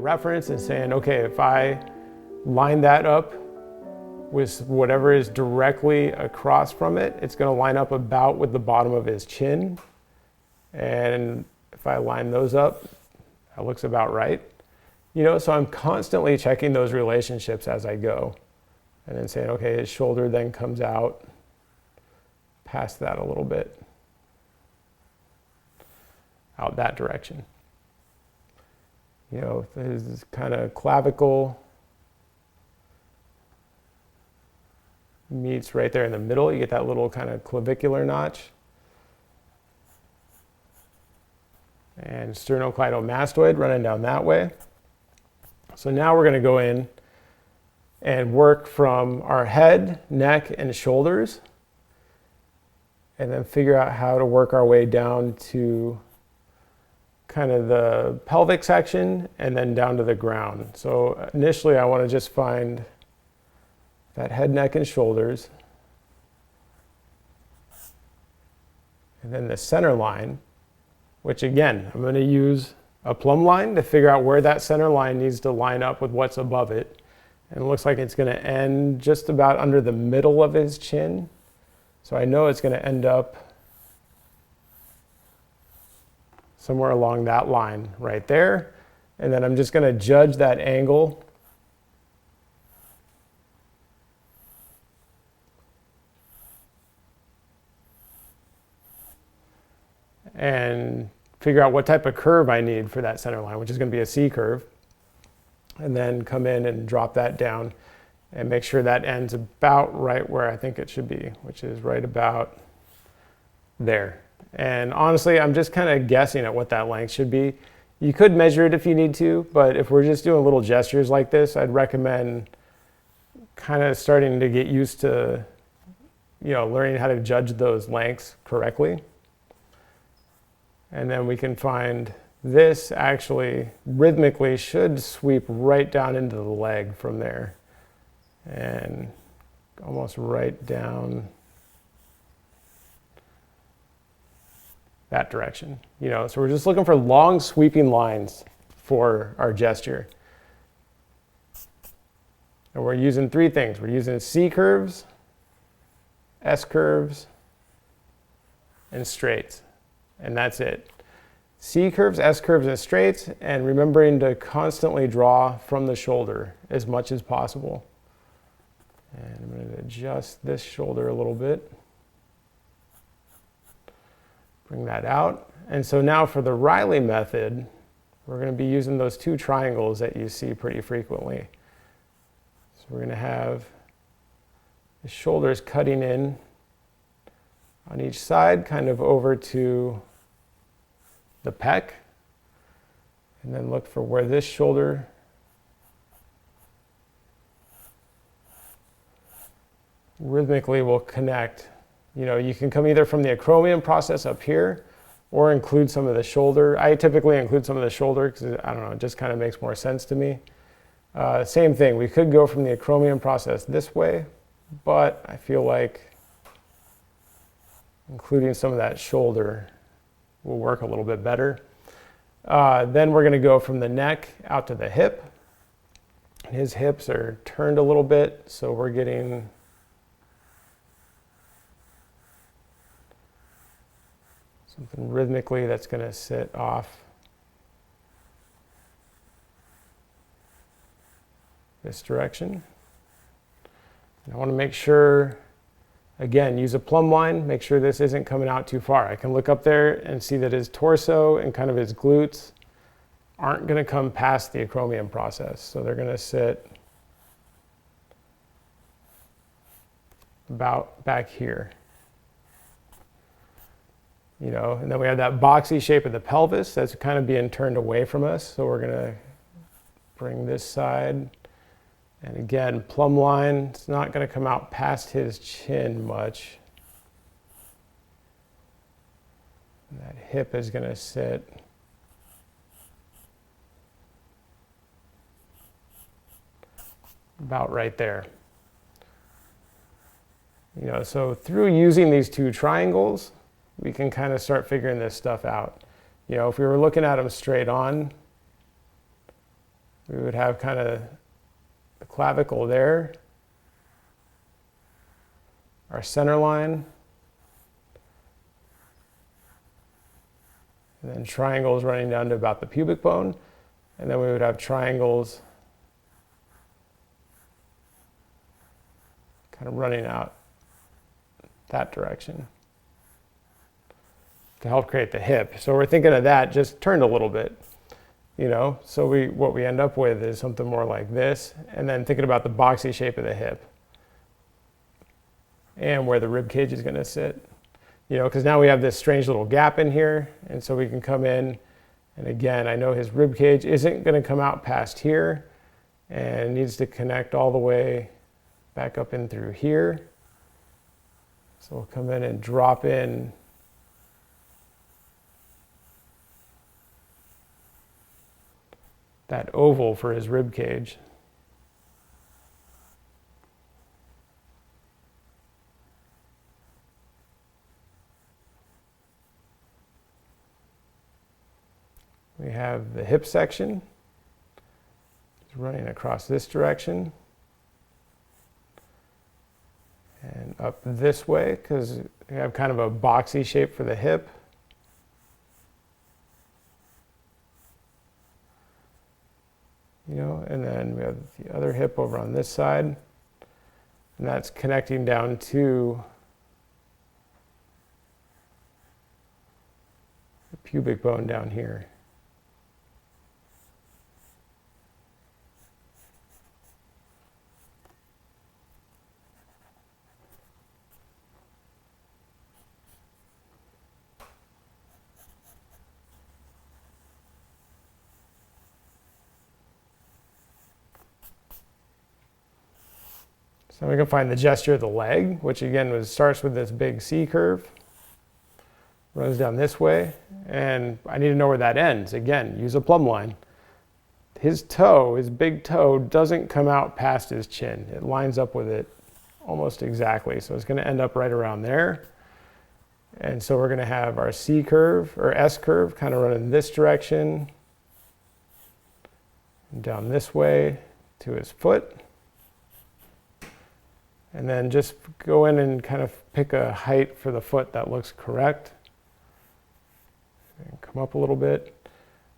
reference and saying, okay, if I line that up with whatever is directly across from it, it's going to line up about with the bottom of his chin. And if I line those up, that looks about right. You know, so I'm constantly checking those relationships as I go. And then saying, okay, his shoulder then comes out past that a little bit, out that direction. You know, his kind of clavicle meets right there in the middle. You get that little kind of clavicular notch. And sternocleidomastoid running down that way. So now we're going to go in and work from our head, neck, and shoulders, and then figure out how to work our way down to kind of the pelvic section and then down to the ground. So initially I want to just find that head, neck, and shoulders, and then the center line, which again, I'm going to use a plumb line to figure out where that center line needs to line up with what's above it. And it looks like it's going to end just about under the middle of his chin. So I know it's going to end up somewhere along that line right there. And then I'm just going to judge that angle and figure out what type of curve I need for that center line, which is going to be a C curve. And then come in and drop that down and make sure that ends about right where I think it should be, which is right about there. And honestly, I'm just kind of guessing at what that length should be. You could measure it if you need to, but if we're just doing little gestures like this, I'd recommend kind of starting to get used to, you know, learning how to judge those lengths correctly. And then we can find this actually rhythmically should sweep right down into the leg from there and almost right down that direction. You know, so we're just looking for long sweeping lines for our gesture. And we're using three things. We're using C curves, S curves, and straights. And that's it. C curves, S curves, and straights, and remembering to constantly draw from the shoulder as much as possible. And I'm going to adjust this shoulder a little bit. Bring that out. And so now for the Reilly method, we're going to be using those two triangles that you see pretty frequently. So we're going to have the shoulders cutting in on each side, kind of over to the pec, and then look for where this shoulder rhythmically will connect. You know, you can come either from the acromion process up here or include some of the shoulder. I typically include some of the shoulder because, I don't know, it just kind of makes more sense to me. Same thing, we could go from the acromion process this way, but I feel like including some of that shoulder will work a little bit better. Then we're going to go from the neck out to the hip. His hips are turned a little bit, so we're getting something rhythmically that's going to sit off this direction. And I want to make sure, again, use a plumb line, make sure this isn't coming out too far. I can look up there and see that his torso and kind of his glutes aren't going to come past the acromion process. So they're going to sit about back here. You know, and then we have that boxy shape of the pelvis that's kind of being turned away from us. So we're going to bring this side. And again, plumb line, it's not going to come out past his chin much. And that hip is going to sit about right there. You know, so through using these two triangles, we can kind of start figuring this stuff out. You know, if we were looking at them straight on, We would have kind of the clavicle there, our center line, and then triangles running down to about the pubic bone, and then we would have triangles kind of running out that direction to help create the hip. So we're thinking of that just turned a little bit, you know. So what we end up with is something more like this, and then thinking about the boxy shape of the hip and where the rib cage is going to sit, you know, because now we have this strange little gap in here, and so we can come in, and again, I know his rib cage isn't going to come out past here and needs to connect all the way back up in through here. So we'll come in and drop in that oval for his rib cage. We have the hip section. It's running across this direction and up this way, because we have kind of a boxy shape for the hip. You know, and then we have the other hip over on this side, and that's connecting down to the pubic bone down here. So we can find the gesture of the leg, which again starts with this big C curve, runs down this way, and I need to know where that ends. Again, use a plumb line. His toe, his big toe, doesn't come out past his chin. It lines up with it almost exactly. So it's going to end up right around there. And so we're going to have our C curve, or S curve, kind of running this direction, and down this way to his foot. And then just go in and kind of pick a height for the foot that looks correct. And come up a little bit.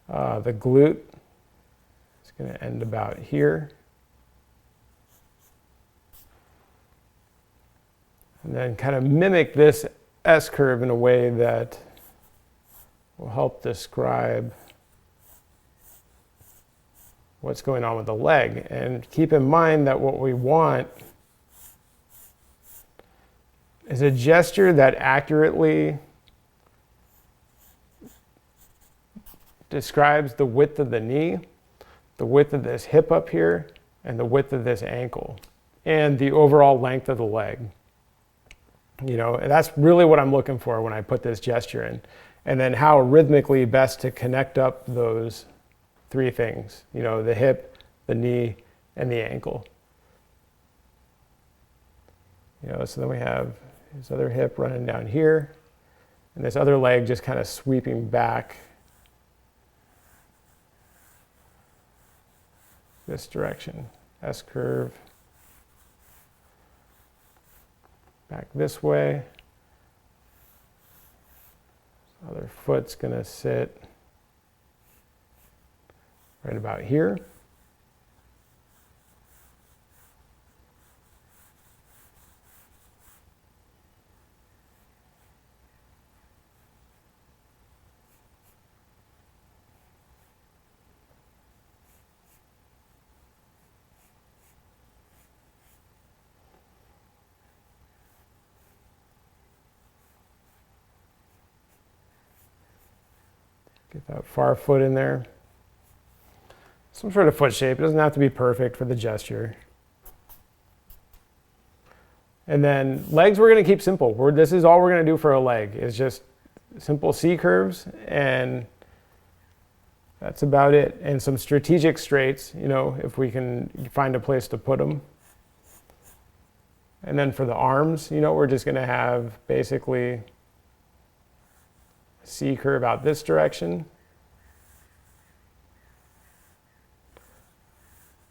The glute is going to end about here. And then kind of mimic this S curve in a way that will help describe what's going on with the leg. And keep in mind that what we want is a gesture that accurately describes the width of the knee, the width of this hip up here, and the width of this ankle, and the overall length of the leg. You know, and that's really what I'm looking for when I put this gesture in. And then how rhythmically best to connect up those three things, you know, the hip, the knee, and the ankle. You know, so then we have his other hip running down here, and this other leg just kind of sweeping back this direction. S curve back this way. Other foot's going to sit right about here. Get that far foot in there. Some sort of foot shape. It doesn't have to be perfect for the gesture. And then legs we're going to keep simple. This is all we're going to do for a leg. Is just simple C curves, and that's about it. And some strategic straights, you know, if we can find a place to put them. And then for the arms, you know, we're just going to have basically C curve out this direction,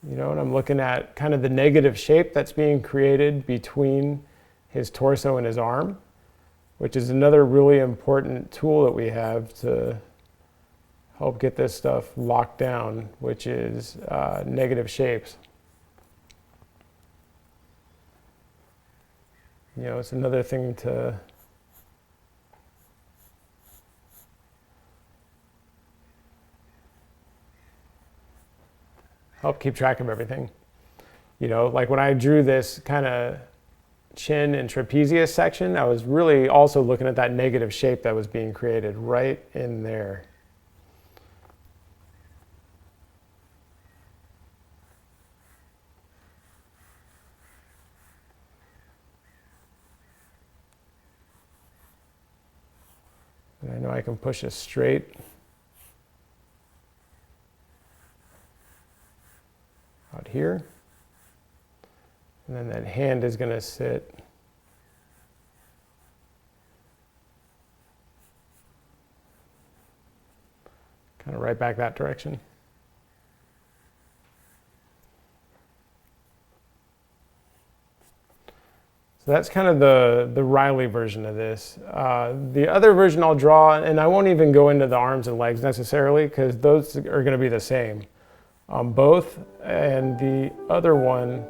You know, and I'm looking at kind of the negative shape that's being created between his torso and his arm, which is another really important tool that we have to help get this stuff locked down, which is negative shapes. You know, it's another thing to help keep track of everything. You know, like when I drew this kind of chin and trapezius section, I was really also looking at that negative shape that was being created right in there. And I know I can push this straight out here. And then that hand is going to sit kind of right back that direction. So that's kind of the Reilly version of this. The other version I'll draw, and I won't even go into the arms and legs necessarily because those are going to be the same on both. And the other one